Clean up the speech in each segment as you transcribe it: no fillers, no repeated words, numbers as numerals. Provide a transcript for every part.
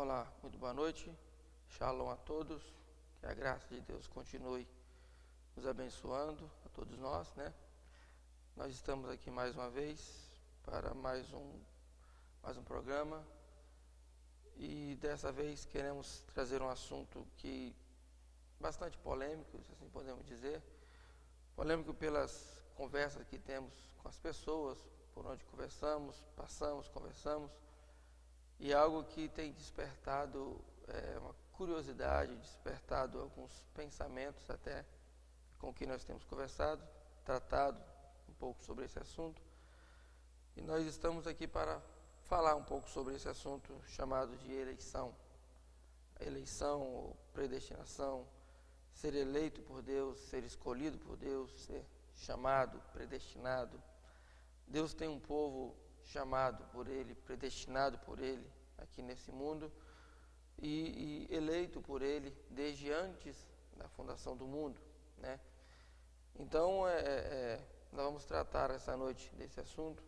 Olá, muito boa noite. Shalom a todos. Que a graça de Deus continue nos abençoando, a todos nós, né? Nós estamos aqui mais uma vez para mais um programa. E dessa vez queremos trazer um assunto que bastante polêmico, se assim podemos dizer. Polêmico pelas conversas que temos com as pessoas, por onde conversamos, passamos, conversamos. E algo que tem despertado uma curiosidade, despertado alguns pensamentos até com que nós temos conversado, tratado um pouco sobre esse assunto. E nós estamos aqui para falar um pouco sobre esse assunto chamado de eleição. A eleição ou predestinação, ser eleito por Deus, ser escolhido por Deus, ser chamado, predestinado. Deus tem um povo chamado por Ele, predestinado por Ele aqui nesse mundo e eleito por Ele desde antes da fundação do mundo, né? Então, nós vamos tratar essa noite desse assunto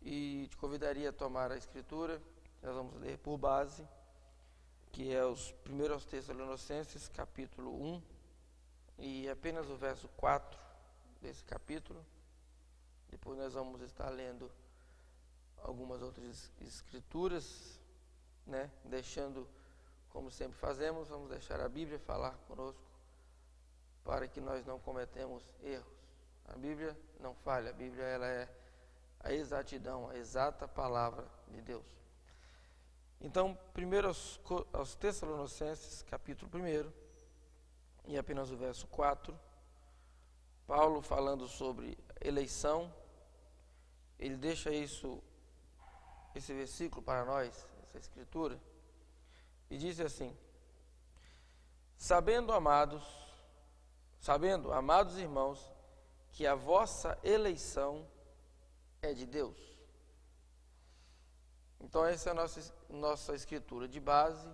e te convidaria a tomar a Escritura. Nós vamos ler por base, que é os 1 Tessalonicenses, capítulo 1, e apenas o verso 4 desse capítulo. Depois nós vamos estar lendo algumas outras escrituras, né? Deixando, como sempre fazemos, vamos deixar a Bíblia falar conosco para que nós não cometemos erros. A Bíblia não falha, a Bíblia ela é a exatidão, a exata palavra de Deus. Então, primeiro aos Tessalonicenses, capítulo 1, e apenas o verso 4, Paulo falando sobre eleição, ele deixa esse versículo para nós, essa escritura, e diz assim: sabendo, amados irmãos, que a vossa eleição é de Deus. Então essa é a nossa escritura de base.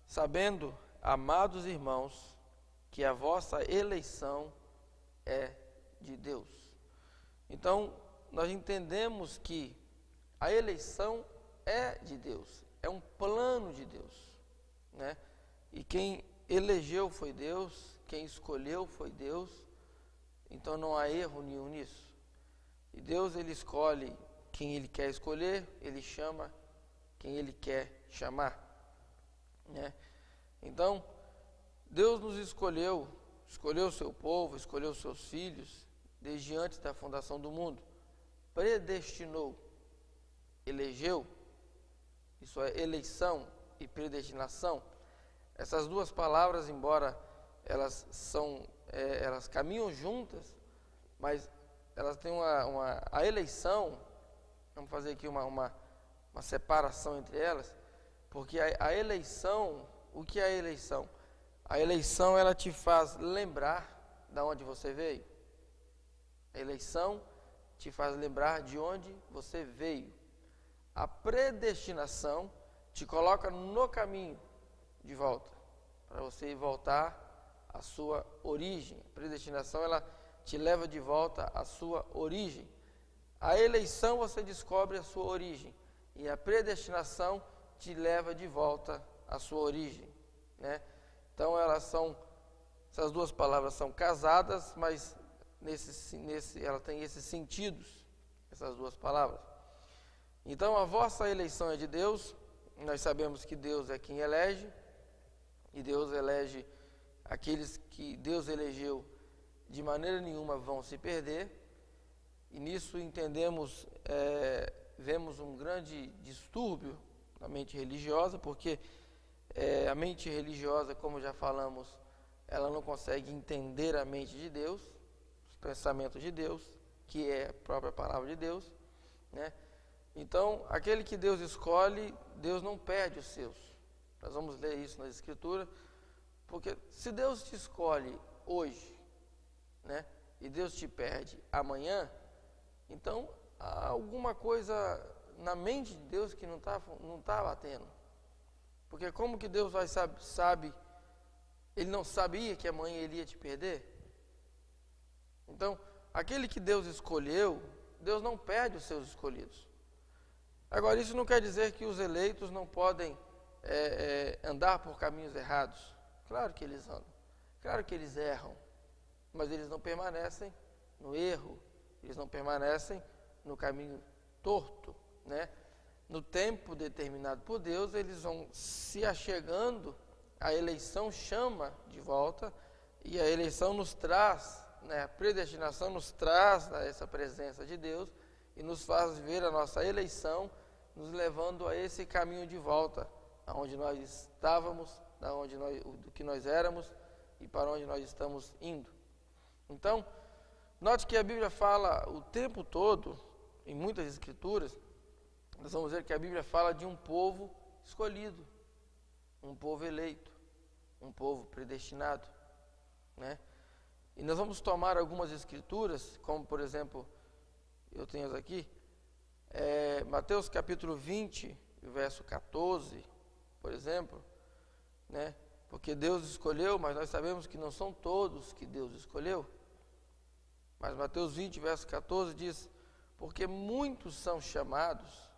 Sabendo, amados irmãos, que a vossa eleição é de Deus. Então nós entendemos que a eleição é de Deus, é um plano de Deus, né? E quem elegeu foi Deus, quem escolheu foi Deus, então não há erro nenhum nisso. E Deus, ele escolhe quem ele quer escolher, ele chama quem ele quer chamar, né? Então, Deus nos escolheu o seu povo, escolheu os seus filhos, desde antes da fundação do mundo, predestinou, elegeu. Isso é eleição e predestinação. Essas duas palavras, embora elas caminham juntas, mas elas têm a eleição. Vamos fazer aqui uma separação entre elas, porque a eleição, o que é a eleição? A eleição, ela te faz lembrar de onde você veio. A eleição te faz lembrar de onde você veio. A predestinação te coloca no caminho de volta, para você voltar à sua origem. A predestinação, ela te leva de volta à sua origem. A eleição, você descobre a sua origem, e a predestinação te leva de volta à sua origem, né? Então essas duas palavras são casadas, mas ela tem esses sentidos, essas duas palavras. Então a vossa eleição é de Deus. Nós sabemos que Deus é quem elege, e Deus elege aqueles que Deus elegeu, de maneira nenhuma vão se perder. E nisso vemos um grande distúrbio na mente religiosa, porque a mente religiosa, como já falamos, ela não consegue entender a mente de Deus, os pensamentos de Deus, que é a própria palavra de Deus, né? Então, aquele que Deus escolhe, Deus não perde os seus. Nós vamos ler isso na Escritura, porque se Deus te escolhe hoje, né, e Deus te perde amanhã, então há alguma coisa na mente de Deus que não está batendo. Porque como que Deus sabe? Ele não sabia que amanhã ele ia te perder? Então, aquele que Deus escolheu, Deus não perde os seus escolhidos. Agora, isso não quer dizer que os eleitos não podem andar por caminhos errados? Claro que eles andam, claro que eles erram, mas eles não permanecem no erro, eles não permanecem no caminho torto, né? No tempo determinado por Deus, eles vão se achegando, a eleição chama de volta, e a eleição nos traz, né, a predestinação nos traz essa presença de Deus, e nos faz ver a nossa eleição, nos levando a esse caminho de volta, aonde nós estávamos, do que nós éramos e para onde nós estamos indo. Então, note que a Bíblia fala o tempo todo, em muitas escrituras, nós vamos ver que a Bíblia fala de um povo escolhido, um povo eleito, um povo predestinado, né? E nós vamos tomar algumas escrituras, como por exemplo, eu tenho aqui, Mateus capítulo 20, verso 14, por exemplo, né? Porque Deus escolheu, mas nós sabemos que não são todos que Deus escolheu. Mas Mateus 20, verso 14 diz: porque muitos são chamados,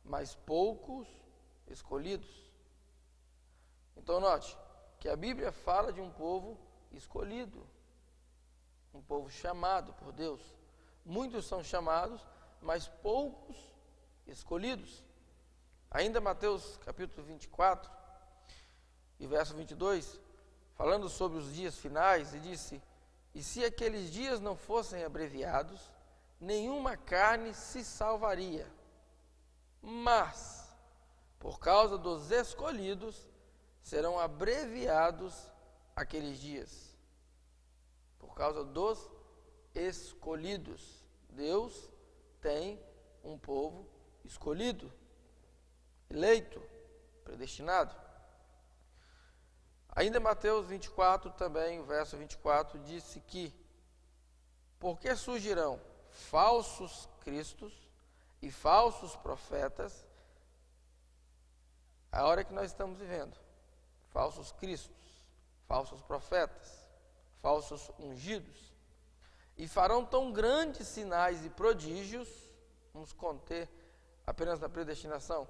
mas poucos escolhidos. Então note que a Bíblia fala de um povo escolhido, um povo chamado por Deus. Muitos são chamados, mas poucos escolhidos. Ainda Mateus capítulo 24 e verso 22, falando sobre os dias finais, ele disse: e se aqueles dias não fossem abreviados, nenhuma carne se salvaria. Mas, por causa dos escolhidos, serão abreviados aqueles dias. Por causa dos escolhidos. Deus tem um povo escolhido, eleito, predestinado. Ainda Mateus 24 também, o verso 24, disse que: porque surgirão falsos cristos e falsos profetas, a hora que nós estamos vivendo, falsos cristos, falsos profetas, falsos ungidos, e farão tão grandes sinais e prodígios, vamos conter apenas na predestinação,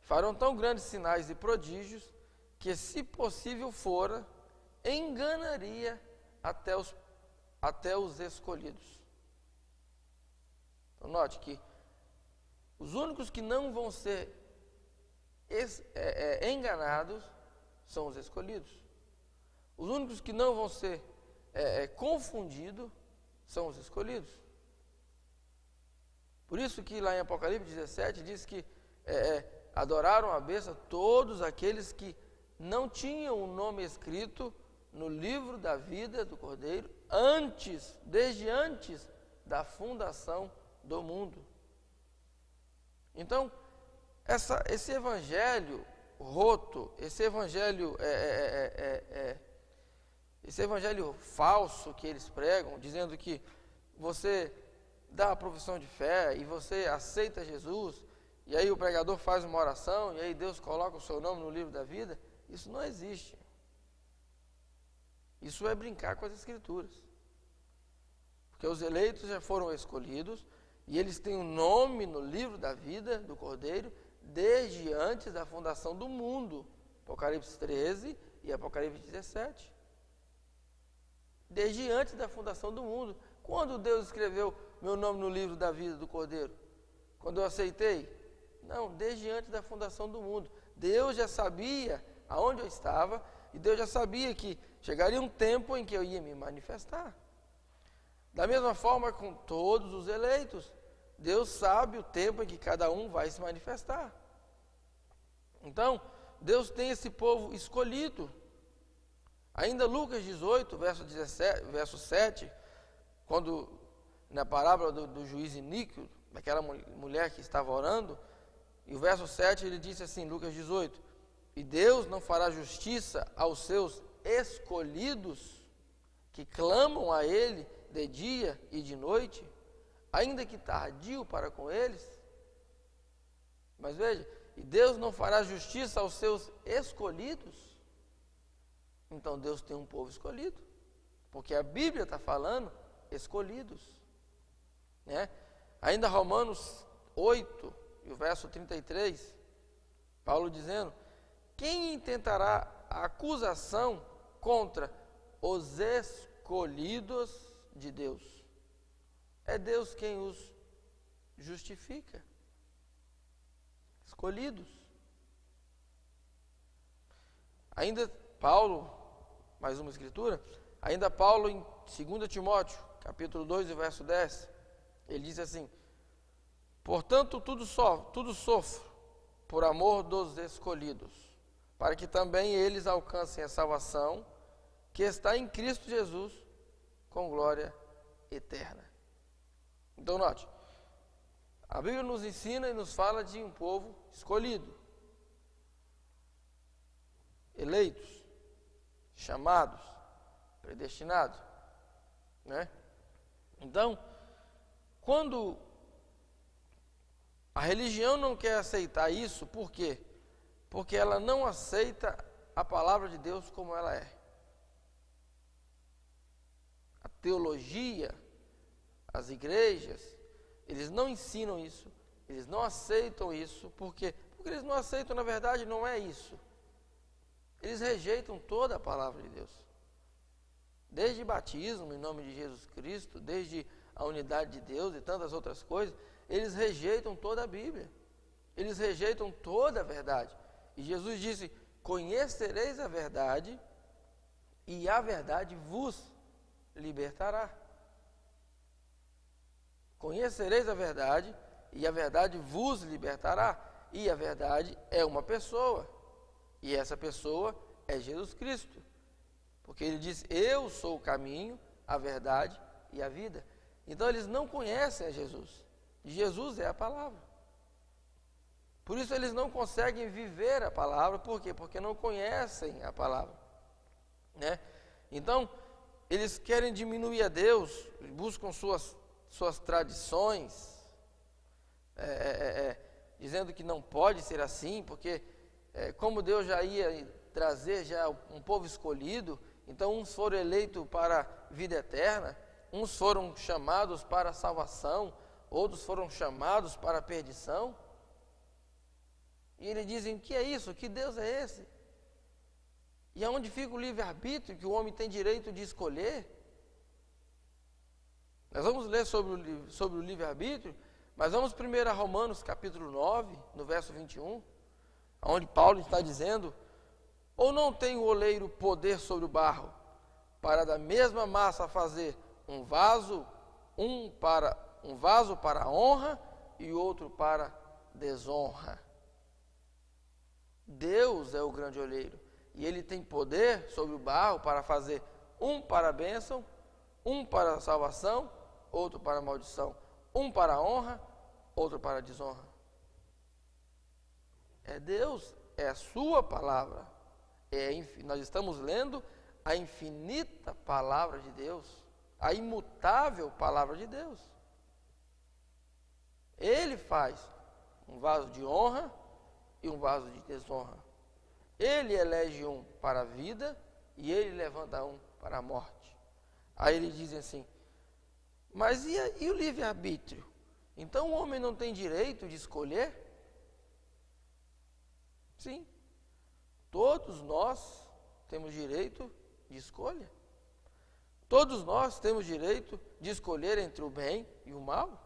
farão tão grandes sinais e prodígios, que se possível fora, enganaria até os escolhidos. Então note que os únicos que não vão ser enganados são os escolhidos. Os únicos que não vão ser confundidos são os escolhidos. Por isso que lá em Apocalipse 17 diz que adoraram a besta todos aqueles que não tinham o nome escrito no livro da vida do Cordeiro desde antes da fundação do mundo. Então, esse evangelho roto, esse evangelho falso que eles pregam, dizendo que você dá a profissão de fé e você aceita Jesus, e aí o pregador faz uma oração, e aí Deus coloca o seu nome no livro da vida, isso não existe. Isso é brincar com as Escrituras. Porque os eleitos já foram escolhidos, e eles têm o nome no livro da vida do Cordeiro, desde antes da fundação do mundo. Apocalipse 13 e Apocalipse 17. Desde antes da fundação do mundo. Quando Deus escreveu meu nome no livro da vida do Cordeiro? Quando eu aceitei? Não, desde antes da fundação do mundo. Deus já sabia aonde eu estava, e Deus já sabia que chegaria um tempo em que eu ia me manifestar. Da mesma forma com todos os eleitos, Deus sabe o tempo em que cada um vai se manifestar. Então, Deus tem esse povo escolhido. Ainda Lucas 18, verso 7, quando na parábola do juiz iníquo, daquela mulher que estava orando, e o verso 7 ele disse assim, Lucas 18, e Deus não fará justiça aos seus escolhidos, que clamam a Ele de dia e de noite, ainda que tardio para com eles? Mas veja, e Deus não fará justiça aos seus escolhidos? Então Deus tem um povo escolhido, porque a Bíblia está falando escolhidos, né? Ainda Romanos 8, e o verso 33, Paulo dizendo, quem intentará a acusação contra os escolhidos de Deus? É Deus quem os justifica. Escolhidos. Ainda Paulo, mais uma escritura, ainda Paulo em 2 Timóteo, capítulo 2, verso 10, ele diz assim: portanto, tudo sofro por amor dos escolhidos, para que também eles alcancem a salvação que está em Cristo Jesus, com glória eterna. Então, note, a Bíblia nos ensina e nos fala de um povo escolhido, eleitos, chamados, predestinados, né? Então, quando a religião não quer aceitar isso, por quê? Porque ela não aceita a palavra de Deus como ela é. A teologia, as igrejas, eles não ensinam isso, eles não aceitam isso, por quê? Porque eles não aceitam, na verdade, não é isso. Eles rejeitam toda a palavra de Deus. Desde batismo em nome de Jesus Cristo, desde a unidade de Deus e tantas outras coisas, eles rejeitam toda a Bíblia. Eles rejeitam toda a verdade. E Jesus disse: conhecereis a verdade, e a verdade vos libertará. Conhecereis a verdade, e a verdade vos libertará. E a verdade é uma pessoa. E essa pessoa é Jesus Cristo. Porque ele diz: eu sou o caminho, a verdade e a vida. Então eles não conhecem a Jesus. Jesus é a palavra. Por isso eles não conseguem viver a palavra. Por quê? Porque não conhecem a palavra, né? Então, eles querem diminuir a Deus, buscam suas tradições, dizendo que não pode ser assim, porque como Deus já ia trazer já um povo escolhido, então uns foram eleitos para a vida eterna, uns foram chamados para a salvação, outros foram chamados para a perdição. E eles dizem: que é isso? Que Deus é esse? E aonde fica o livre-arbítrio, que o homem tem direito de escolher? Nós vamos ler sobre o livre-arbítrio, mas vamos primeiro a Romanos capítulo 9, no verso 21, onde Paulo está dizendo: ou não tem o oleiro poder sobre o barro, para da mesma massa fazer um vaso para a honra e outro para desonra? Deus é o grande oleiro, e ele tem poder sobre o barro para fazer um para a bênção, um para a salvação, outro para a maldição, um para a honra, outro para a desonra. É Deus, é a sua palavra. Nós estamos lendo a infinita palavra de Deus, a imutável palavra de Deus. Ele faz um vaso de honra e um vaso de desonra. Ele elege um para a vida e ele levanta um para a morte. Aí eles dizem assim: mas e o livre-arbítrio? Então o homem não tem direito de escolher? Sim, todos nós temos direito de escolha. Todos nós temos direito de escolher entre o bem e o mal.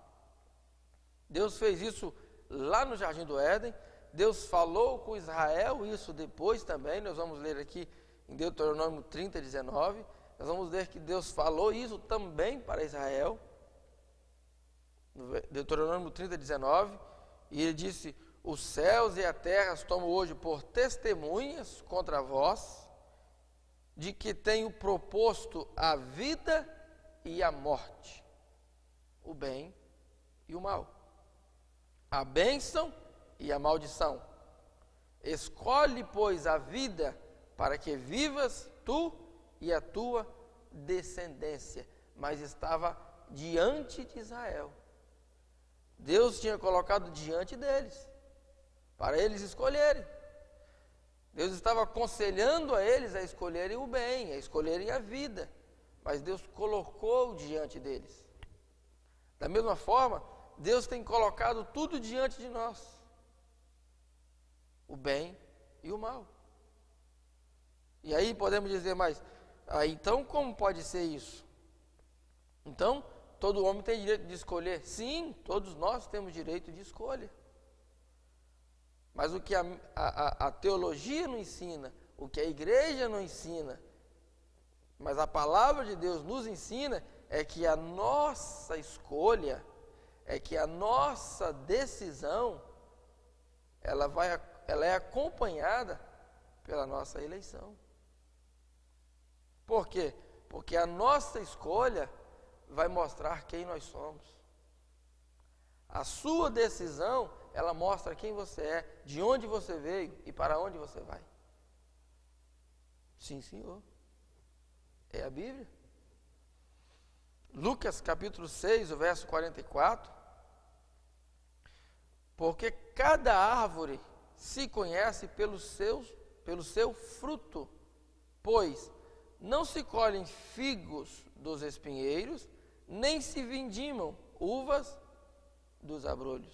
Deus fez isso lá no Jardim do Éden. Deus falou com Israel isso depois também. Nós vamos ler aqui em Deuteronômio 30, 19. Nós vamos ver que Deus falou isso também para Israel. No Deuteronômio 30, 19. E ele disse: os céus e a terra as tomo hoje por testemunhas contra vós, de que tenho proposto a vida e a morte, o bem e o mal, a bênção e a maldição. Escolhe, pois, a vida, para que vivas tu e a tua descendência. Mas estava diante de Israel. Deus tinha colocado diante deles, para eles escolherem. Deus estava aconselhando a eles a escolherem o bem, a escolherem a vida. Mas Deus colocou diante deles. Da mesma forma, Deus tem colocado tudo diante de nós: o bem e o mal. E aí podemos dizer, mas então como pode ser isso? Então, todo homem tem direito de escolher? Sim, todos nós temos direito de escolha. Mas o que a teologia não ensina, o que a igreja não ensina, mas a palavra de Deus nos ensina, é que a nossa escolha, é que a nossa decisão, ela é acompanhada pela nossa eleição. Por quê? Porque a nossa escolha vai mostrar quem nós somos. A sua decisão, ela mostra quem você é, de onde você veio e para onde você vai. Sim, senhor. É a Bíblia. Lucas capítulo 6, o verso 44. Porque cada árvore se conhece pelo seu fruto, pois não se colhem figos dos espinheiros, nem se vindimam uvas dos abrolhos.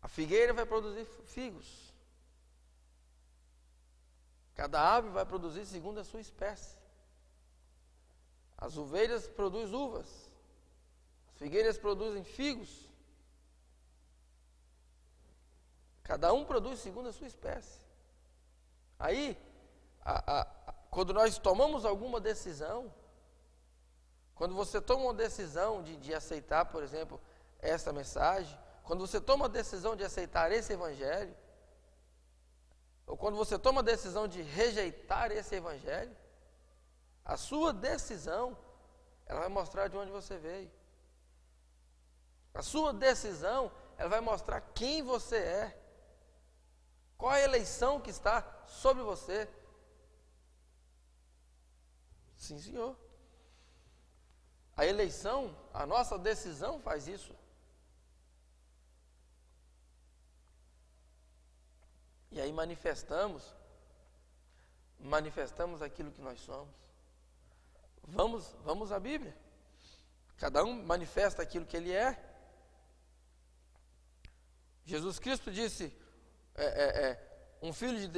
A figueira vai produzir figos. Cada árvore vai produzir segundo a sua espécie. As uveiras produzem uvas. As figueiras produzem figos. Cada um produz segundo a sua espécie. Aí, quando nós tomamos alguma decisão, quando você toma uma decisão de aceitar, por exemplo, essa mensagem, quando você toma a decisão de aceitar esse evangelho, ou quando você toma a decisão de rejeitar esse evangelho, a sua decisão, ela vai mostrar de onde você veio. A sua decisão, ela vai mostrar quem você é. Qual a eleição que está sobre você. Sim, senhor. A eleição, a nossa decisão faz isso. E aí manifestamos aquilo que nós somos. Vamos à Bíblia. Cada um manifesta aquilo que ele é. Jesus Cristo disse, um filho de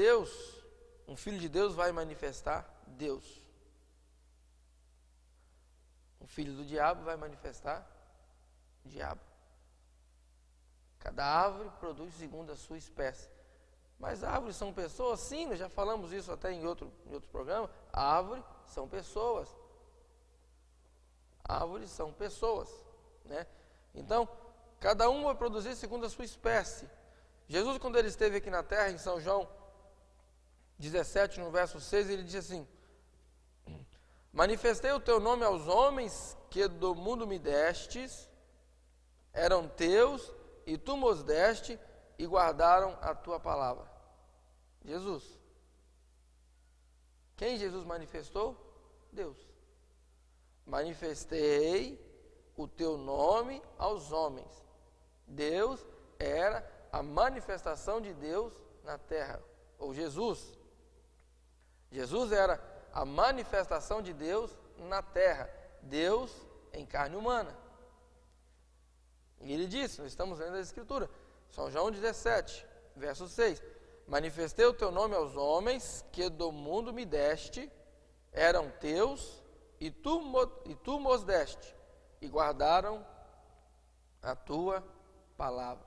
Deus vai manifestar Deus. Um filho do diabo vai manifestar o diabo. Cada árvore produz segundo a sua espécie. Mas árvores são pessoas? Sim, nós já falamos isso até em outro programa. Árvores são pessoas. Árvores são pessoas, né? Então, cada um vai produzir segundo a sua espécie. Jesus, quando ele esteve aqui na terra, em São João 17, no verso 6, ele disse assim: manifestei o teu nome aos homens que do mundo me destes, eram teus, e tu mos deste, e guardaram a tua palavra. Jesus. Quem Jesus manifestou? Deus. Manifestei o teu nome aos homens. Deus era a manifestação de Deus na terra, ou Jesus. Jesus era a manifestação de Deus na terra, Deus em carne humana. E ele disse, nós estamos lendo a Escritura, São João 17, verso 6, manifestei o teu nome aos homens que do mundo me deste, eram teus, e tu mos deste, e guardaram a tua palavra.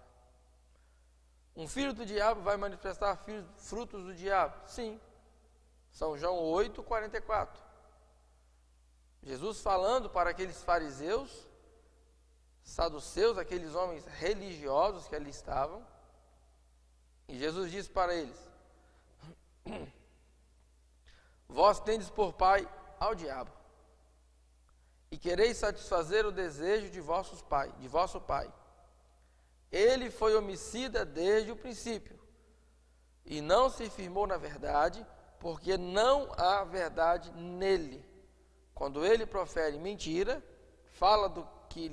Um filho do diabo vai manifestar frutos do diabo? Sim. São João 8, 44. Jesus falando para aqueles fariseus, saduceus, aqueles homens religiosos que ali estavam, e Jesus disse para eles: vós tendes por pai ao diabo, e quereis satisfazer o desejo de vosso pai. Ele foi homicida desde o princípio, e não se firmou na verdade, porque não há verdade nele. Quando ele profere mentira, fala do que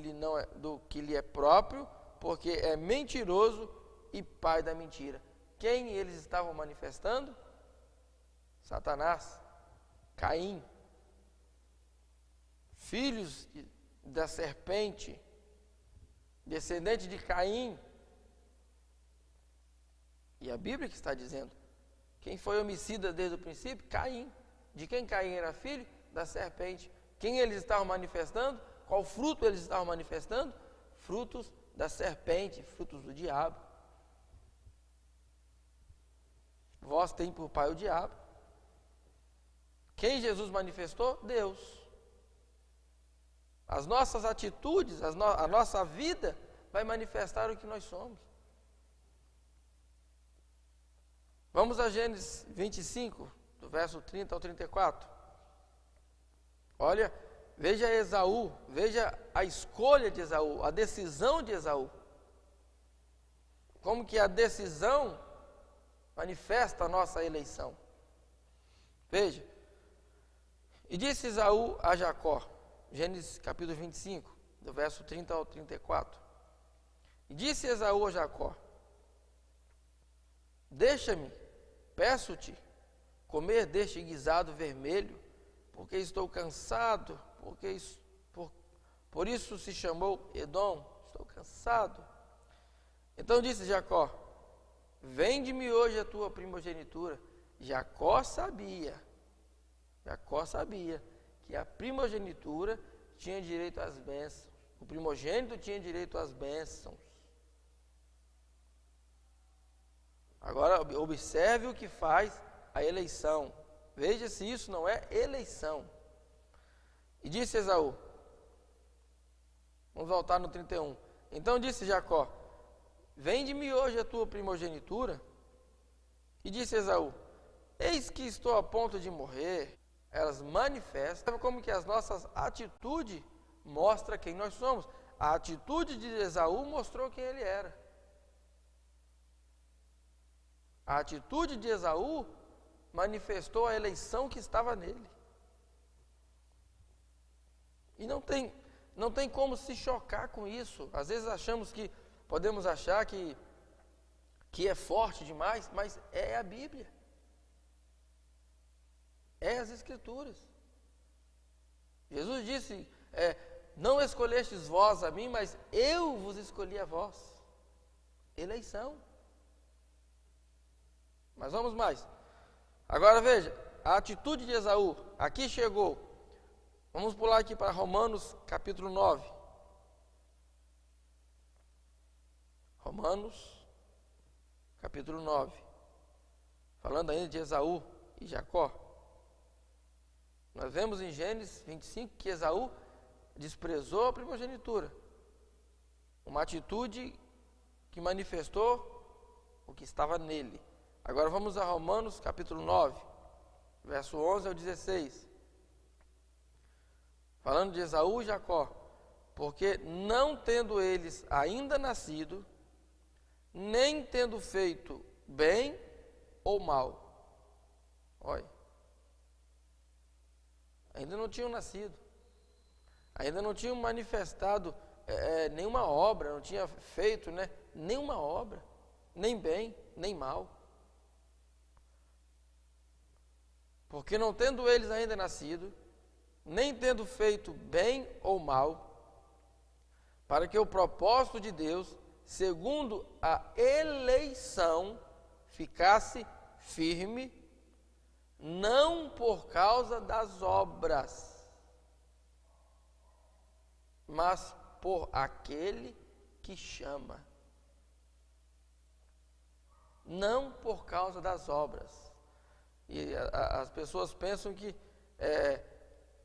lhe é próprio, porque é mentiroso e pai da mentira. Quem eles estavam manifestando? Satanás, Caim, filhos da serpente. descendente de Caim. E a Bíblia que está dizendo, quem foi homicida desde o princípio? Caim. De quem Caim era filho? Da serpente. Quem eles estavam manifestando? Qual fruto eles estavam manifestando? Frutos da serpente, frutos do diabo. Vós tem por pai o diabo. Quem Jesus manifestou? Deus. As nossas atitudes, a nossa vida vai manifestar o que nós somos. Vamos a Gênesis 25, do verso 30 ao 34. Olha, veja Esaú, veja a escolha de Esaú, a decisão de Esaú. Como que a decisão manifesta a nossa eleição. Veja, e disse Esaú a Jacó, Gênesis capítulo 25, do verso 30 ao 34. E disse Esaú a Jacó, deixa-me, peço-te, comer deste guisado vermelho, porque estou cansado, por isso se chamou Edom, estou cansado. Então disse Jacó, vende-me hoje a tua primogenitura. Jacó sabia que a primogenitura tinha direito às bênçãos. O primogênito tinha direito às bênçãos. Agora observe o que faz a eleição. Veja se isso não é eleição. E disse Esaú, vamos voltar no 31. Então disse Jacó, vende-me hoje a tua primogenitura. E disse Esaú, eis que estou a ponto de morrer. Elas manifestam como que as nossas atitudes mostram quem nós somos. A atitude de Esaú mostrou quem ele era. A atitude de Esaú manifestou a eleição que estava nele. E não tem como se chocar com isso. Às vezes podemos achar que é forte demais, mas é a Bíblia. É as Escrituras. Jesus disse, não escolhestes vós a mim, mas eu vos escolhi a vós. Eleição. Mas vamos mais. Agora veja, a atitude de Esaú, aqui chegou. Vamos pular aqui para Romanos capítulo 9. Romanos capítulo 9. Falando ainda de Esaú e Jacó. Nós vemos em Gênesis 25 que Esaú desprezou a primogenitura. Uma atitude que manifestou o que estava nele. Agora vamos a Romanos capítulo 9, verso 11 ao 16. Falando de Esaú e Jacó. Porque não tendo eles ainda nascido, nem tendo feito bem ou mal. Olha. Ainda não tinham nascido. Ainda não tinham manifestado nenhuma obra, não tinha feito nenhuma obra. Nem bem, nem mal. Porque não tendo eles ainda nascido, nem tendo feito bem ou mal, para que o propósito de Deus, segundo a eleição, ficasse firme, não por causa das obras, mas por aquele que chama. Não por causa das obras. E as pessoas pensam que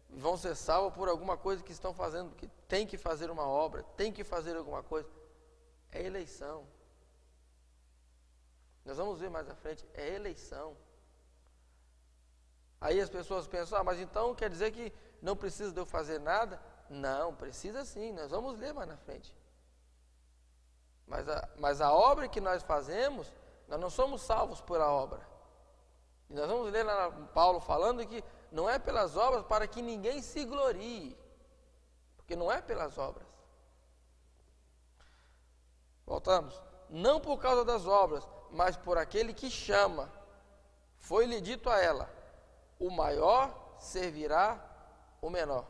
vão ser salvos por alguma coisa que estão fazendo, que tem que fazer uma obra, tem que fazer alguma coisa. É eleição. Nós vamos ver mais à frente, é eleição. Aí as pessoas pensam, mas então quer dizer que não precisa de eu fazer nada? Não, precisa sim, nós vamos ler mais na frente. Mas a obra que nós fazemos, nós não somos salvos pela obra. E nós vamos ler lá Paulo falando que não é pelas obras para que ninguém se glorie. Porque não é pelas obras. Voltamos. Não por causa das obras, mas por aquele que chama. Foi-lhe dito a ela, o maior servirá o menor.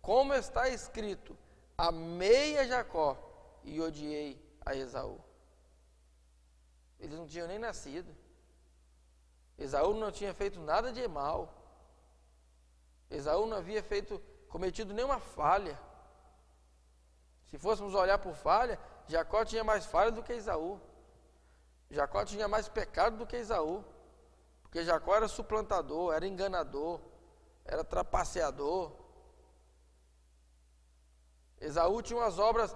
Como está escrito, amei a Jacó e odiei a Esaú. Eles não tinham nem nascido. Esaú não tinha feito nada de mal. Esaú não havia cometido nenhuma falha. Se fôssemos olhar por falha, Jacó tinha mais falha do que Esaú. Jacó tinha mais pecado do que Esaú. Porque Jacó era suplantador, era enganador, era trapaceador. Esaú tinha umas obras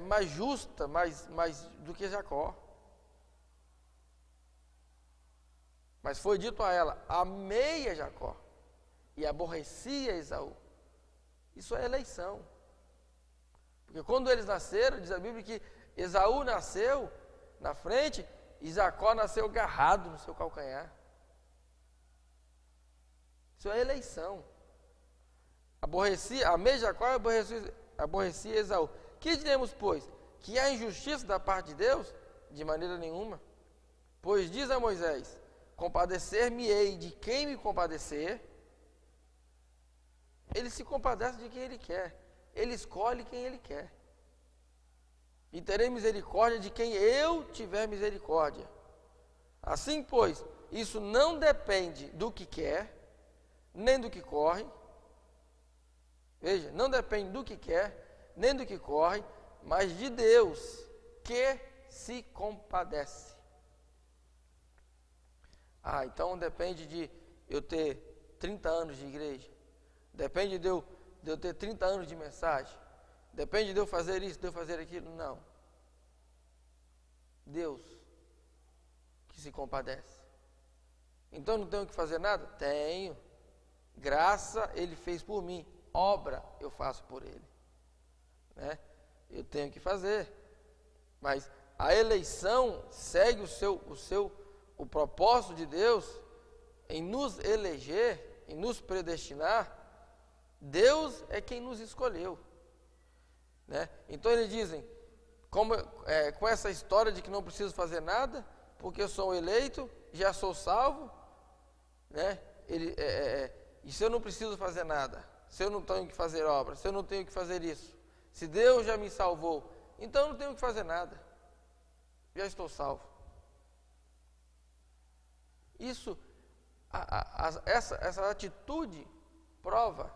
mais justas mais do que Jacó. Mas foi dito a ela: amei a Jacó e aborrecia Esaú. Isso é eleição. Porque quando eles nasceram, diz a Bíblia que Esaú nasceu na frente e Jacó nasceu agarrado no seu calcanhar. Isso é eleição. Amei Jacó e aborrecia Esaú. Que diremos, pois? Que há injustiça da parte de Deus? De maneira nenhuma. Pois diz a Moisés: compadecer-me-ei de quem me compadecer. Ele se compadece de quem ele quer. Ele escolhe quem ele quer. E terei misericórdia de quem eu tiver misericórdia. Assim, pois, isso não depende do que quer, nem do que corre. Veja, não depende do que quer, nem do que corre, mas de Deus, que se compadece. Então depende de eu ter 30 anos de igreja. Depende de eu ter 30 anos de mensagem. Depende de eu fazer isso, de eu fazer aquilo. Não. Deus que se compadece. Então não tenho que fazer nada? Tenho. Graça Ele fez por mim. Obra eu faço por Ele. Né? Eu tenho que fazer. Mas a eleição segue o propósito de Deus em nos eleger, em nos predestinar. Deus é quem nos escolheu. Né? Então eles dizem, com essa história de que não preciso fazer nada, porque eu sou eleito, já sou salvo, né? E se eu não preciso fazer nada, se eu não tenho que fazer obra, se eu não tenho que fazer isso, se Deus já me salvou, então eu não tenho que fazer nada, já estou salvo. Isso, essa atitude prova,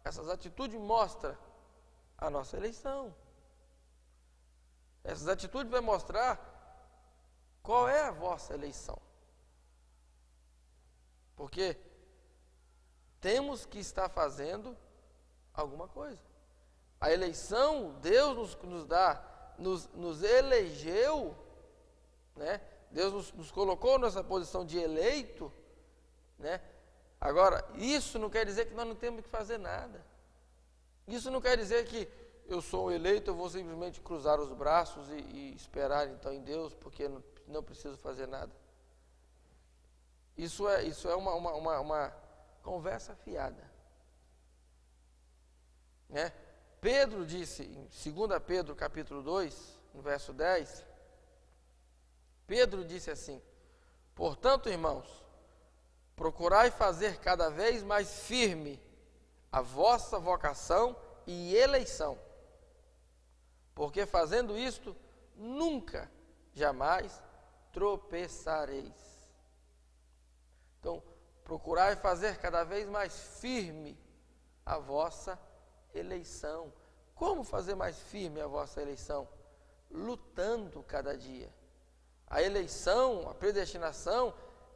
essas atitudes mostram a nossa eleição. Essas atitudes vão mostrar qual é a vossa eleição. Porque temos que estar fazendo alguma coisa. A eleição, Deus nos elegeu, né? Deus nos colocou nessa posição de eleito, né? Agora, isso não quer dizer que nós não temos que fazer nada. Isso não quer dizer que eu sou eleito, eu vou simplesmente cruzar os braços e esperar então em Deus, porque não preciso fazer nada. Isso é uma conversa fiada. Né? Pedro disse, em 2 Pedro capítulo 2, no verso 10, Pedro disse assim: portanto, irmãos, procurai fazer cada vez mais firme a vossa vocação e eleição, porque fazendo isto, nunca, jamais tropeçareis. Então, procurai fazer cada vez mais firme a vossa eleição. Como fazer mais firme a vossa eleição? Lutando cada dia. A eleição, a predestinação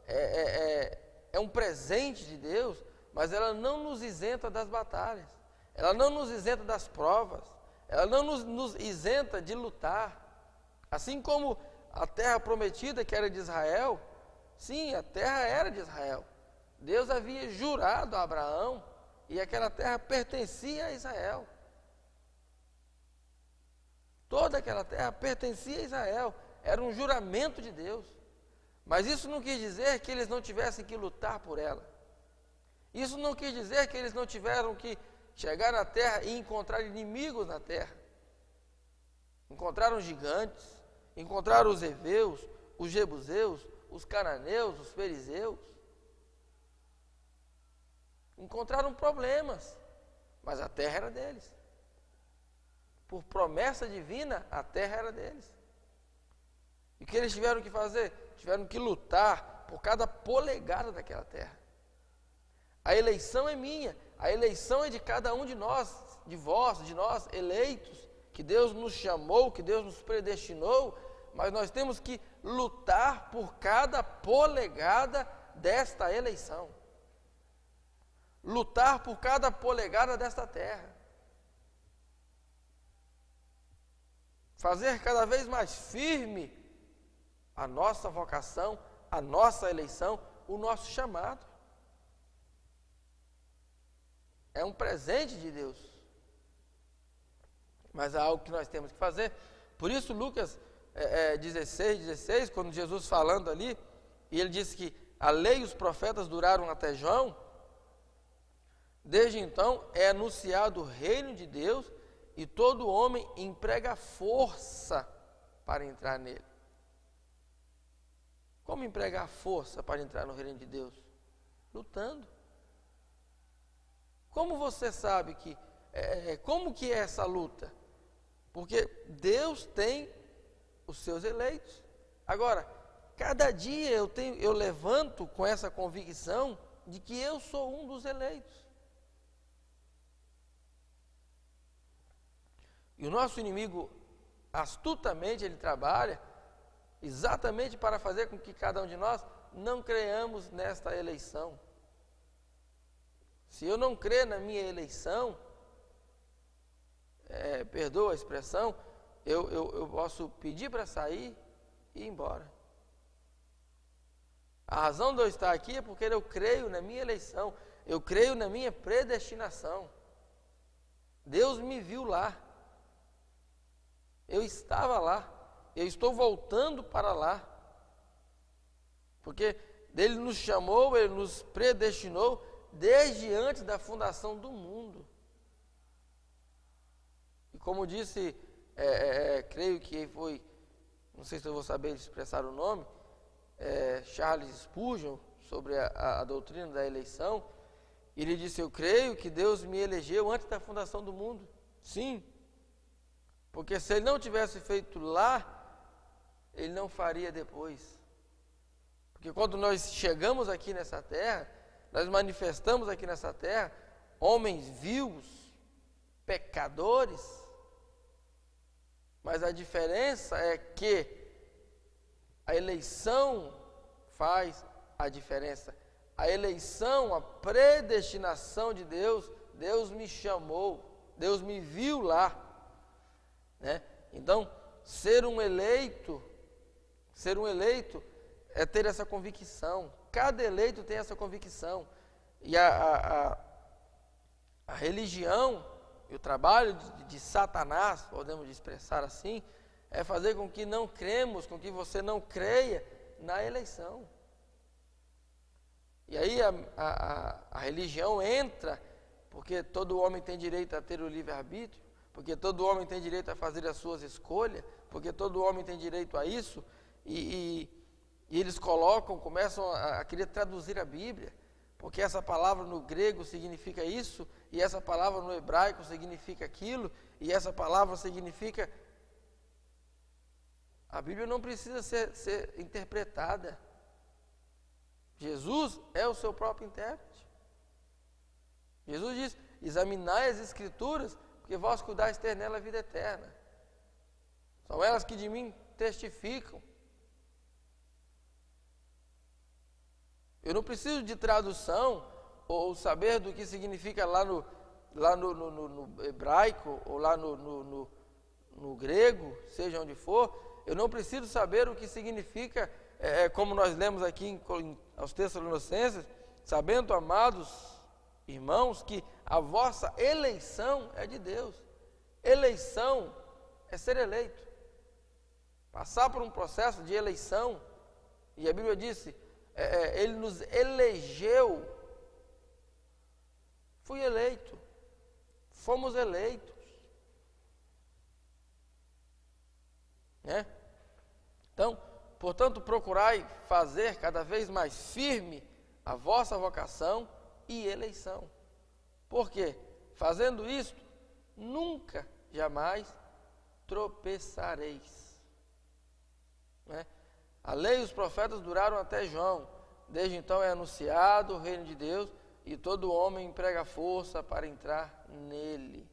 é um presente de Deus, mas ela não nos isenta das batalhas, ela não nos isenta das provas, ela não nos isenta de lutar. Assim como a terra prometida, que era de Israel, sim, a terra era de Israel. Deus havia jurado a Abraão e aquela terra pertencia a Israel. Toda aquela terra pertencia a Israel, era um juramento de Deus. Mas isso não quis dizer que eles não tivessem que lutar por ela. Isso não quis dizer que eles não tiveram que chegar na terra e encontrar inimigos na terra. Encontraram gigantes, encontraram os heveus, os jebuseus, os cananeus, os fariseus. Encontraram problemas, mas a terra era deles. por promessa divina, a terra era deles. E o que eles tiveram que fazer? Tiveram que lutar por cada polegada daquela terra. A eleição é minha, a eleição é de cada um de nós, de vós, de nós, eleitos, que Deus nos chamou, que Deus nos predestinou, mas nós temos que lutar por cada polegada desta eleição. Lutar por cada polegada desta terra. Fazer cada vez mais firme a nossa vocação, a nossa eleição, o nosso chamado. É um presente de Deus. Mas é algo que nós temos que fazer. Por isso, Lucas 16, quando Jesus falando ali, e ele disse que a lei e os profetas duraram até João, desde então é anunciado o reino de Deus e todo homem emprega força para entrar nele. Como empregar força para entrar no reino de Deus? Lutando. Como você sabe que, como que é essa luta? Porque Deus tem os seus eleitos. Agora, cada dia eu levanto com essa convicção de que eu sou um dos eleitos. E o nosso inimigo, astutamente, ele trabalha exatamente para fazer com que cada um de nós não creiamos nesta eleição. Se eu não crer na minha eleição, perdoa a expressão, eu posso pedir para sair e ir embora. A razão de eu estar aqui é porque eu creio na minha eleição, eu creio na minha predestinação. Deus me viu lá. Eu estava lá, eu estou voltando para lá, porque Ele nos chamou, Ele nos predestinou desde antes da fundação do mundo. E como disse, creio que foi, não sei se eu vou saber expressar o nome, Charles Spurgeon, sobre a doutrina da eleição, ele disse: eu creio que Deus me elegeu antes da fundação do mundo. Sim. Porque se ele não tivesse feito lá, ele não faria depois. Porque quando nós chegamos aqui nessa terra, nós manifestamos aqui nessa terra homens vivos, pecadores, mas a diferença é que a eleição faz a diferença. A eleição, a predestinação de Deus, Deus me chamou, Deus me viu lá. Né? Então, ser um eleito é ter essa convicção. Cada eleito tem essa convicção. E a religião e o trabalho de Satanás, podemos expressar assim, é fazer com que não cremos, com que você não creia na eleição. E aí a religião entra, porque todo homem tem direito a ter o livre-arbítrio, porque todo homem tem direito a fazer as suas escolhas, porque todo homem tem direito a isso, e eles começam a querer traduzir a Bíblia, porque essa palavra no grego significa isso, e essa palavra no hebraico significa aquilo, e essa palavra significa... A Bíblia não precisa ser interpretada. Jesus é o seu próprio intérprete. Jesus diz: examinai as Escrituras, porque vós cuidais ter nela a vida eterna. São elas que de mim testificam. Eu não preciso de tradução ou saber do que significa lá no hebraico ou lá no grego, seja onde for. Eu não preciso saber o que significa, como nós lemos aqui aos Tessalonicenses, sabendo, amados irmãos, que a vossa eleição é de Deus. Eleição é ser eleito. Passar por um processo de eleição, e a Bíblia disse, Ele nos elegeu. Fui eleito. Fomos eleitos. Né? Então, portanto, procurai fazer cada vez mais firme a vossa vocação e eleição. Por quê? Fazendo isto, nunca, jamais tropeçareis. Né? A lei e os profetas duraram até João. Desde então é anunciado o reino de Deus e todo homem emprega força para entrar nele.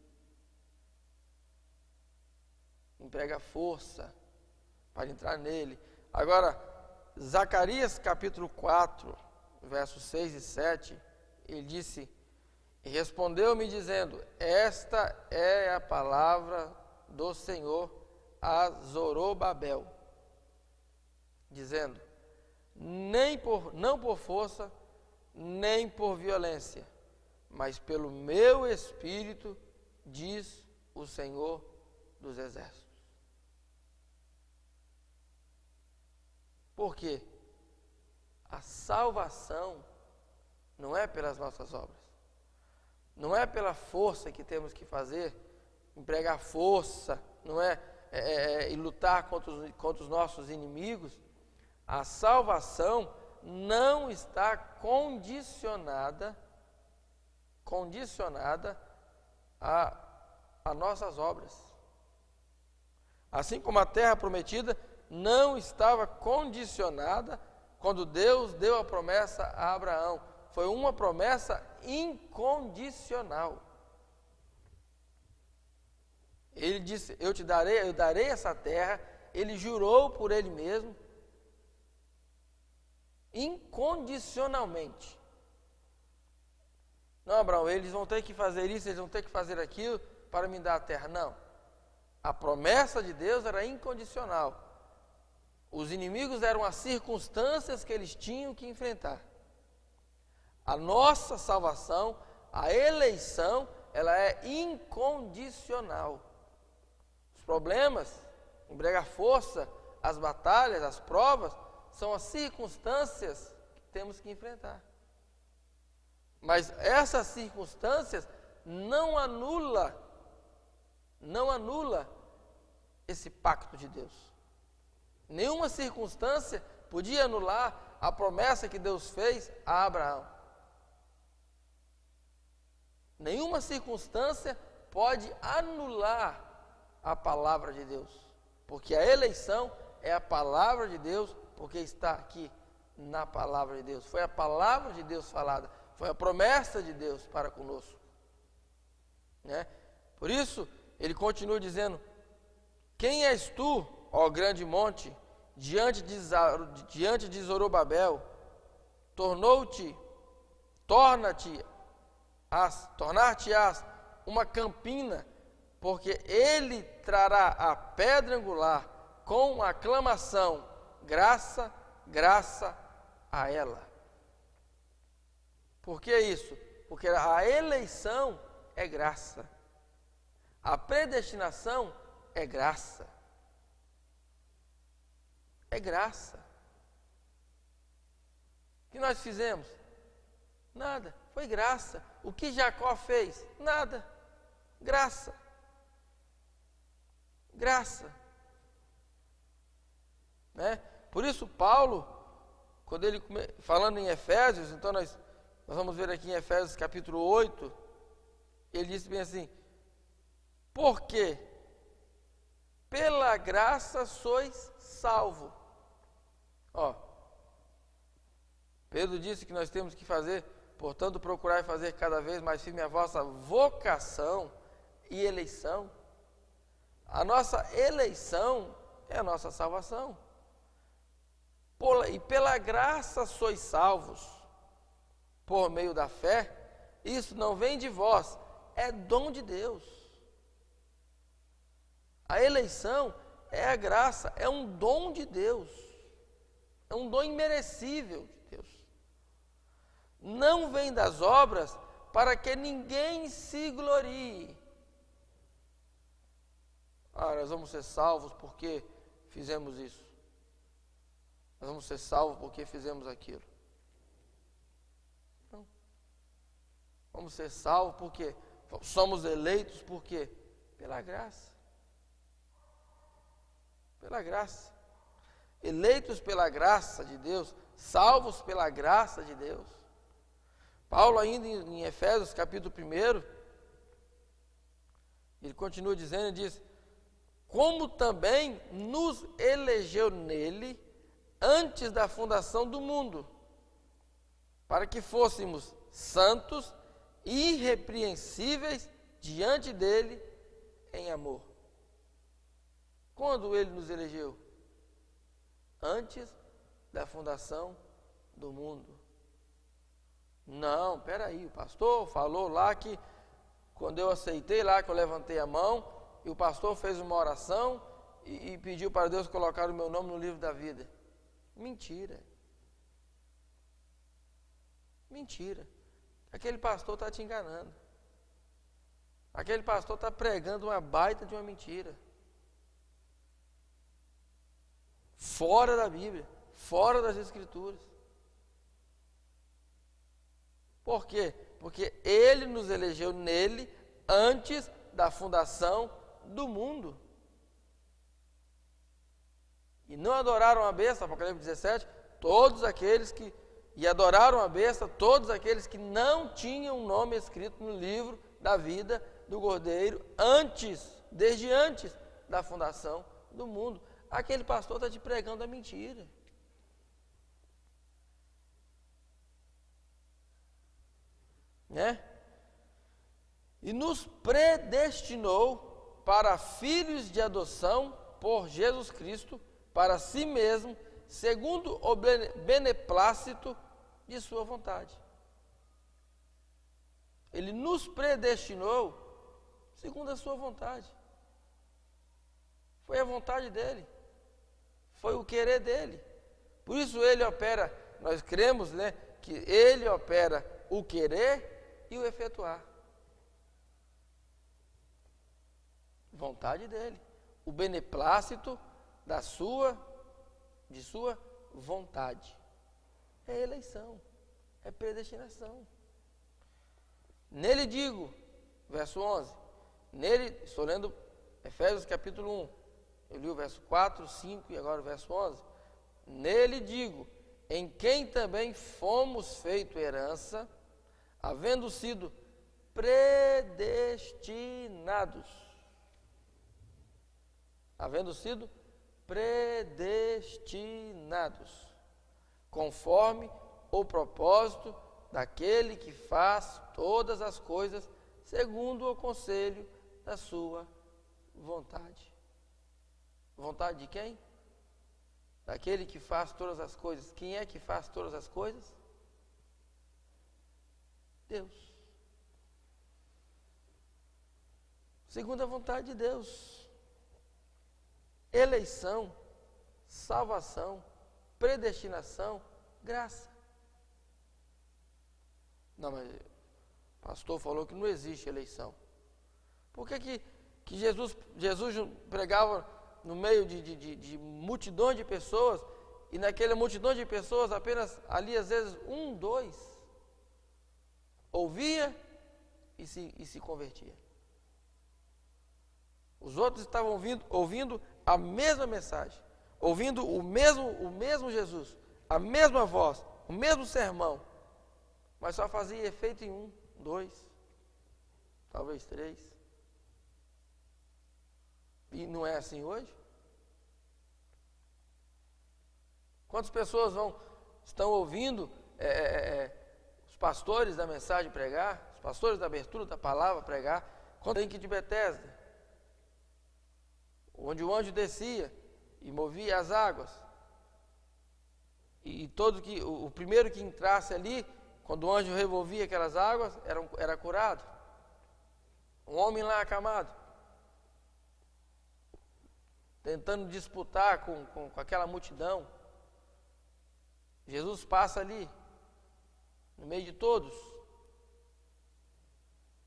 Emprega força para entrar nele. Agora, Zacarias capítulo 4, versos 6 e 7, ele disse: e respondeu-me dizendo, esta é a palavra do Senhor a Zorobabel, dizendo, não por força, nem por violência, mas pelo meu Espírito, diz o Senhor dos Exércitos. Por quê? A salvação não é pelas nossas obras. Não é pela força que temos que fazer, empregar força, não é, e lutar contra os nossos inimigos. A salvação não está condicionada a nossas obras. Assim como a terra prometida não estava condicionada quando Deus deu a promessa a Abraão. Foi uma promessa incondicional. Ele disse, eu darei essa terra. Ele jurou por ele mesmo, incondicionalmente. Não, Abraão, eles vão ter que fazer isso, eles vão ter que fazer aquilo para me dar a terra. Não. A promessa de Deus era incondicional. Os inimigos eram as circunstâncias que eles tinham que enfrentar. A nossa salvação, a eleição, ela é incondicional. Os problemas, empregar força, as batalhas, as provas, são as circunstâncias que temos que enfrentar. Mas essas circunstâncias não anula esse pacto de Deus. Nenhuma circunstância podia anular a promessa que Deus fez a Abraão. Nenhuma circunstância pode anular a palavra de Deus, porque a eleição é a palavra de Deus, porque está aqui na palavra de Deus. Foi a palavra de Deus falada, foi a promessa de Deus para conosco. Né? Por isso, ele continua dizendo, quem és tu, ó grande monte, diante de Zorobabel, tornar-te-ás uma campina, porque ele trará a pedra angular com aclamação, graça, graça a ela. Por que isso? Porque a eleição é graça, a predestinação é graça. É graça. O que nós fizemos? Nada, foi graça. O que Jacó fez? Nada, graça. Graça. Né? Por isso Paulo, quando ele falando em Efésios, então nós vamos ver aqui em Efésios capítulo 8, ele disse bem assim, porque pela graça sois salvo. Ó, Pedro disse que nós temos que fazer, portanto, procurar fazer cada vez mais firme a vossa vocação e eleição. A nossa eleição é a nossa salvação. E pela graça sois salvos, por meio da fé. Isso não vem de vós, é dom de Deus. A eleição é a graça, é um dom de Deus. É um dom imerecível de Deus. Não vem das obras para que ninguém se glorie. Nós vamos ser salvos porque fizemos isso. Nós vamos ser salvos porque fizemos aquilo. Não. Vamos ser salvos porque somos eleitos porque pela graça. Pela graça. Eleitos pela graça de Deus, salvos pela graça de Deus. Paulo ainda em Efésios capítulo 1, Ele continua dizendo, ele diz, como também nos elegeu nele antes da fundação do mundo, para que fôssemos santos e irrepreensíveis diante dele em amor. Quando ele nos elegeu? Antes da fundação do mundo. Não, peraí, o pastor falou lá que quando eu aceitei lá, que eu levantei a mão, e o pastor fez uma oração e pediu para Deus colocar o meu nome no livro da vida. Mentira. Mentira. Aquele pastor está te enganando. Aquele pastor está pregando uma baita de uma mentira. Fora da Bíblia, fora das Escrituras. Por quê? Porque ele nos elegeu nele antes da fundação do mundo. E não adoraram a besta, Apocalipse 17, todos aqueles que... E adoraram a besta todos aqueles que não tinham nome escrito no livro da vida do Cordeiro desde antes da fundação do mundo. Aquele pastor está te pregando a mentira. Né? E nos predestinou para filhos de adoção por Jesus Cristo, para si mesmo, segundo o beneplácito de sua vontade. Ele nos predestinou segundo a sua vontade. Foi a vontade dele. Foi o querer dele. Por isso ele opera, nós cremos, né, que ele opera o querer e o efetuar. Vontade dele. O beneplácito de sua vontade. É eleição, é predestinação. Nele digo, verso 11, nele, estou lendo Efésios capítulo 1, eu li o verso 4, 5 e agora o verso 11. Nele digo, em quem também fomos feito herança, havendo sido predestinados. Havendo sido predestinados, conforme o propósito daquele que faz todas as coisas segundo o conselho da sua vontade. Vontade de quem? Daquele que faz todas as coisas. Quem é que faz todas as coisas? Deus. Segundo a vontade de Deus. Eleição, salvação, predestinação, graça. Não, mas o pastor falou que não existe eleição. Por que Jesus pregava no meio de multidão de pessoas, e naquela multidão de pessoas apenas ali às vezes 1, 2 ouvia e se convertia? Os outros estavam ouvindo a mesma mensagem, ouvindo o mesmo Jesus, a mesma voz, o mesmo sermão, mas só fazia efeito em 1, 2, talvez 3. E não é assim hoje? Quantas pessoas estão ouvindo os pastores da mensagem pregar, os pastores da abertura da palavra pregar, quando tem que de Betesda, onde o anjo descia e movia as águas, e o primeiro que entrasse ali, quando o anjo revolvia aquelas águas, era curado. Um homem lá acamado, tentando disputar com aquela multidão. Jesus passa ali, no meio de todos,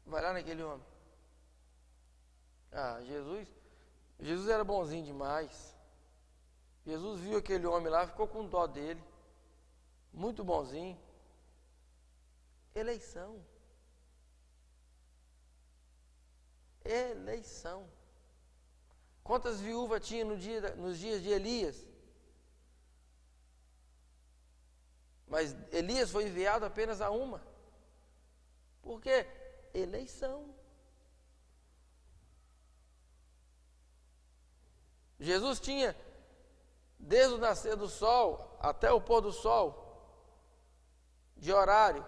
vai lá naquele homem. Jesus era bonzinho demais. Jesus viu aquele homem lá, ficou com dó dele, muito bonzinho. Eleição. Eleição. Quantas viúvas tinha nos dias de Elias? Mas Elias foi enviado apenas a uma. Por quê? Eleição. Jesus tinha, desde o nascer do sol até o pôr do sol, de horário,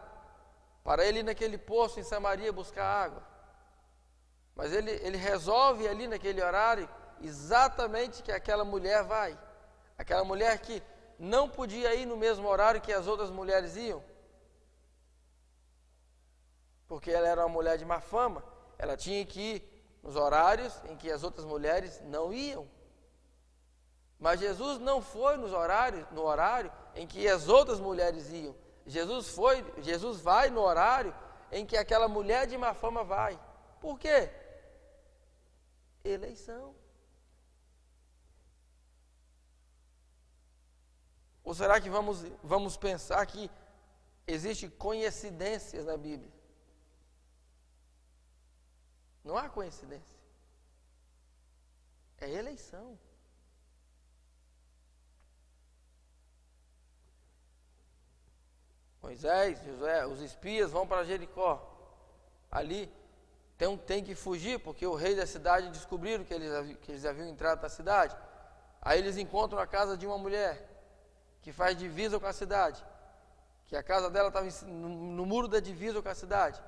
para ele ir naquele poço em Samaria buscar água. Mas ele resolve ali naquele horário exatamente que aquela mulher vai. Aquela mulher que não podia ir no mesmo horário que as outras mulheres iam. Porque ela era uma mulher de má fama. Ela tinha que ir nos horários em que as outras mulheres não iam. Mas Jesus não foi no horário em que as outras mulheres iam. Jesus vai no horário em que aquela mulher de má fama vai. Por quê? Eleição. Ou será que vamos pensar que existem coincidências na Bíblia? Não há coincidência. É eleição. Moisés, Josué, os espias vão para Jericó. Ali tem que fugir, porque o rei da cidade descobriram que eles haviam entrado na cidade. Aí eles encontram a casa de uma mulher que faz divisa com a cidade. Que a casa dela estava no muro da divisa com a cidade.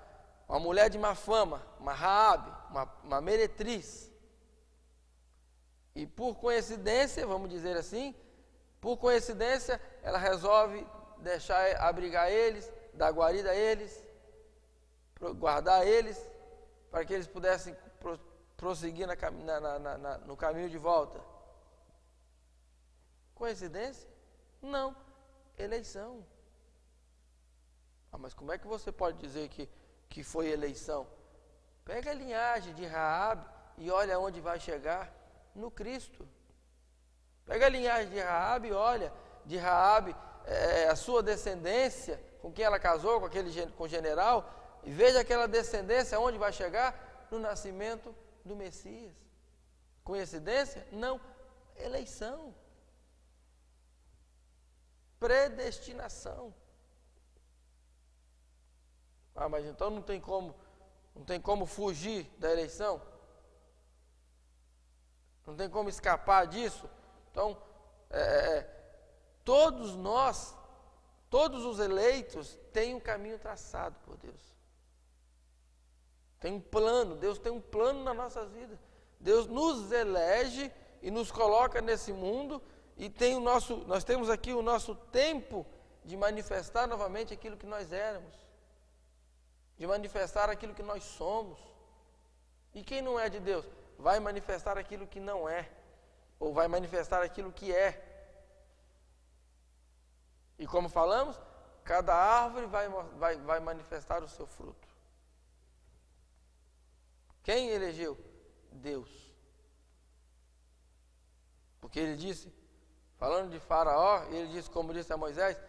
Uma mulher de má fama, uma Raabe, uma meretriz. E por coincidência, vamos dizer assim, por coincidência, ela resolve abrigar eles, dar guarida a eles, guardar eles, para que eles pudessem prosseguir no caminho de volta. Coincidência? Não. Eleição. Mas como é que você pode dizer que foi eleição? Pega a linhagem de Raabe e olha onde vai chegar. No Cristo. Pega a linhagem de Raabe e olha de Raabe a sua descendência, com quem ela casou, com o general, e veja aquela descendência onde vai chegar, no nascimento do Messias. Coincidência? Não. Eleição. Predestinação. Mas então não tem como fugir da eleição? Não tem como escapar disso? Então, todos nós, todos os eleitos, têm um caminho traçado por Deus. Tem um plano, Deus tem um plano nas nossas vidas. Deus nos elege e nos coloca nesse mundo e nós temos aqui o nosso tempo de manifestar novamente aquilo que nós éramos, de manifestar aquilo que nós somos. E quem não é de Deus vai manifestar aquilo que não é, ou vai manifestar aquilo que é. E como falamos, cada árvore vai manifestar o seu fruto. Quem elegeu? Deus. Porque ele disse, falando de Faraó, ele disse, como disse a Moisés,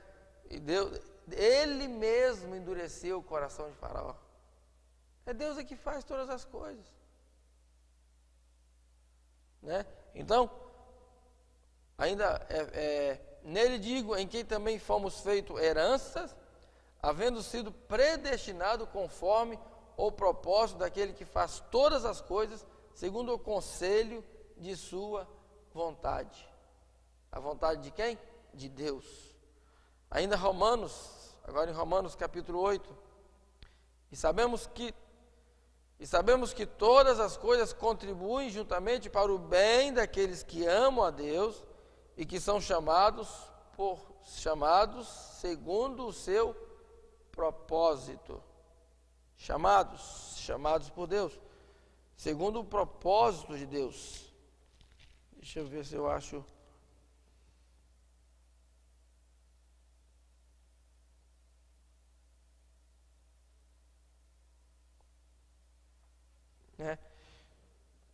e Deus, ele mesmo endureceu o coração de Faraó. É Deus que faz todas as coisas. Né? Então, ainda nele digo, em quem também fomos feitos heranças, havendo sido predestinado conforme o propósito daquele que faz todas as coisas, segundo o conselho de sua vontade. A vontade de quem? De Deus. Ainda agora em Romanos capítulo 8, e sabemos que todas as coisas contribuem juntamente para o bem daqueles que amam a Deus e que são chamados segundo o seu propósito. Chamados por Deus, segundo o propósito de Deus. Deixa eu ver se eu acho.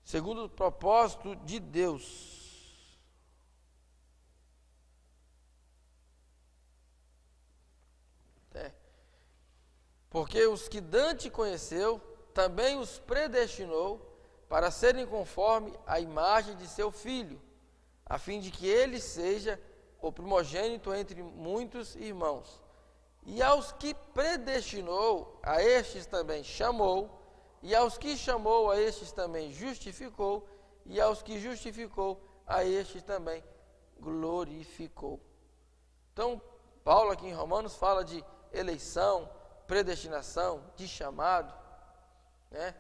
Segundo o propósito de Deus. Porque os que Dante conheceu, também os predestinou para serem conforme a imagem de seu filho, a fim de que ele seja o primogênito entre muitos irmãos. E aos que predestinou, a estes também chamou, e aos que chamou, a estes também justificou, e aos que justificou, a este também glorificou. Então, Paulo aqui em Romanos fala de eleição, predestinação, de chamado, né?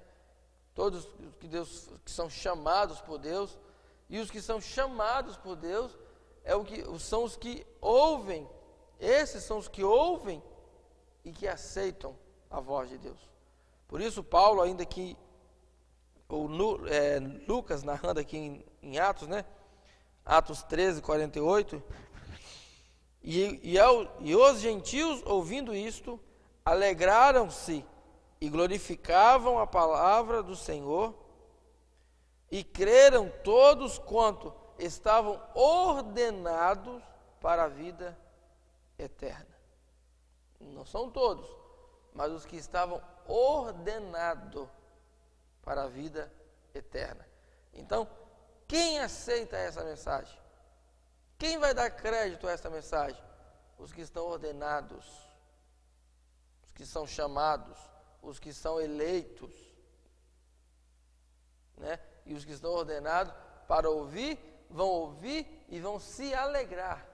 Todos que são chamados por Deus, e os que são chamados por Deus são os que ouvem, esses são os que ouvem e que aceitam a voz de Deus. Por isso Paulo, ainda que Lucas narrando aqui em Atos, né? Atos 13, 48, e os gentios, ouvindo isto, alegraram-se e glorificavam a palavra do Senhor, e creram todos quanto estavam ordenados para a vida eterna. Não são todos, mas os que estavam ordenados para a vida eterna. Então, quem aceita essa mensagem? Quem vai dar crédito a essa mensagem? Os que estão ordenados, os que são chamados, os que são eleitos, né? E os que estão ordenados para ouvir e vão se alegrar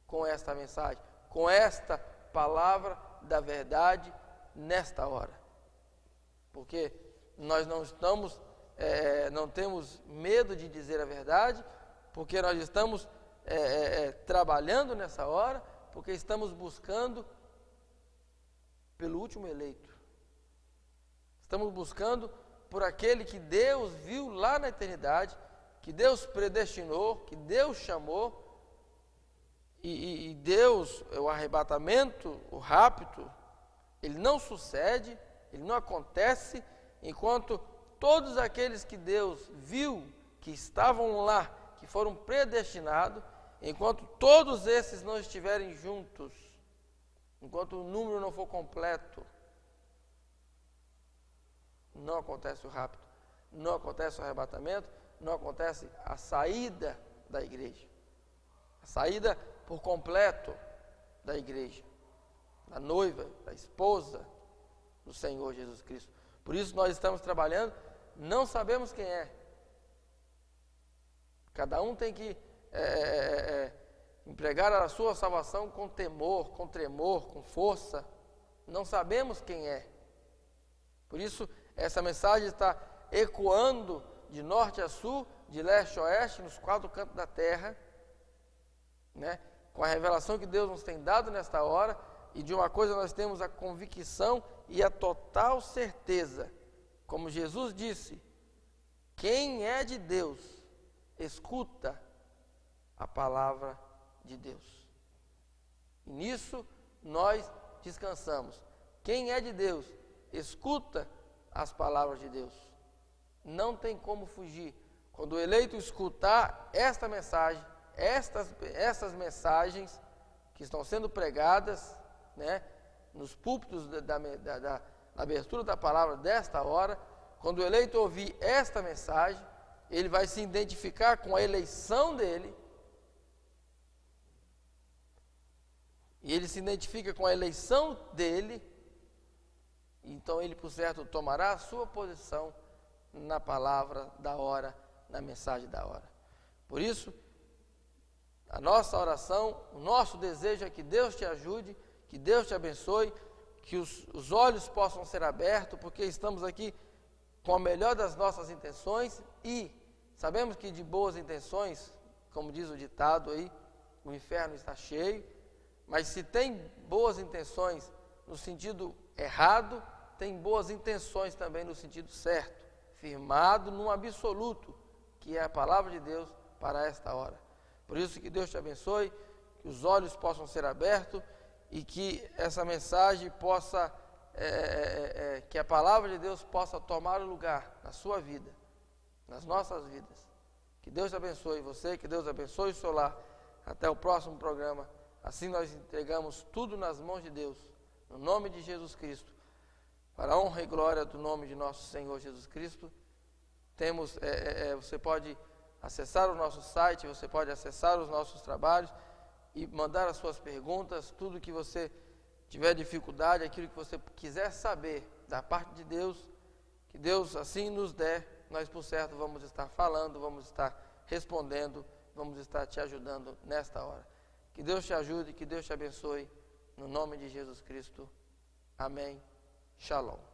com esta mensagem, com esta palavra da verdade nesta hora. Porque nós não temos medo de dizer a verdade, porque nós estamos trabalhando nessa hora, porque estamos buscando pelo último eleito. Estamos buscando por aquele que Deus viu lá na eternidade, que Deus predestinou, que Deus chamou, e Deus, o arrebatamento, o rapto, ele não sucede, ele não acontece, enquanto todos aqueles que Deus viu, que estavam lá, que foram predestinados, enquanto todos esses não estiverem juntos, enquanto o número não for completo, não acontece o rapto, não acontece o arrebatamento, não acontece a saída da igreja, a saída por completo da igreja, da noiva, da esposa do Senhor Jesus Cristo. Por isso nós estamos trabalhando, não sabemos quem é. Cada um tem que empregar a sua salvação com temor, com tremor, com força. Não sabemos quem é. Por isso, essa mensagem está ecoando de norte a sul, de leste a oeste, nos quatro cantos da terra, né? Com a revelação que Deus nos tem dado nesta hora, e de uma coisa nós temos a convicção e a total certeza, como Jesus disse, quem é de Deus, escuta a palavra de Deus. E nisso nós descansamos. Quem é de Deus, escuta as palavras de Deus. Não tem como fugir. Quando o eleito escutar esta mensagem, estas mensagens que estão sendo pregadas, né, nos púlpitos da abertura da palavra desta hora, quando o eleito ouvir esta mensagem, ele vai se identificar com a eleição dele, e ele se identifica com a eleição dele, então ele, por certo, tomará a sua posição na palavra da hora, na mensagem da hora. Por isso, a nossa oração, o nosso desejo é que Deus te ajude, que Deus te abençoe, que os olhos possam ser abertos, porque estamos aqui com a melhor das nossas intenções e sabemos que de boas intenções, como diz o ditado aí, o inferno está cheio, mas se tem boas intenções no sentido errado, tem boas intenções também no sentido certo, firmado num absoluto, que é a palavra de Deus para esta hora. Por isso que Deus te abençoe, que os olhos possam ser abertos e que essa mensagem possa, que a palavra de Deus possa tomar o lugar na sua vida, nas nossas vidas. Que Deus te abençoe você, que Deus abençoe o seu lar. Até o próximo programa. Assim nós entregamos tudo nas mãos de Deus, no nome de Jesus Cristo, para a honra e glória do nome de nosso Senhor Jesus Cristo. Você pode acessar o nosso site, você pode acessar os nossos trabalhos e mandar as suas perguntas, tudo que você tiver dificuldade, aquilo que você quiser saber da parte de Deus, que Deus assim nos der, nós por certo vamos estar falando, vamos estar respondendo, vamos estar te ajudando nesta hora. Que Deus te ajude, que Deus te abençoe, no nome de Jesus Cristo. Amém. Shalom.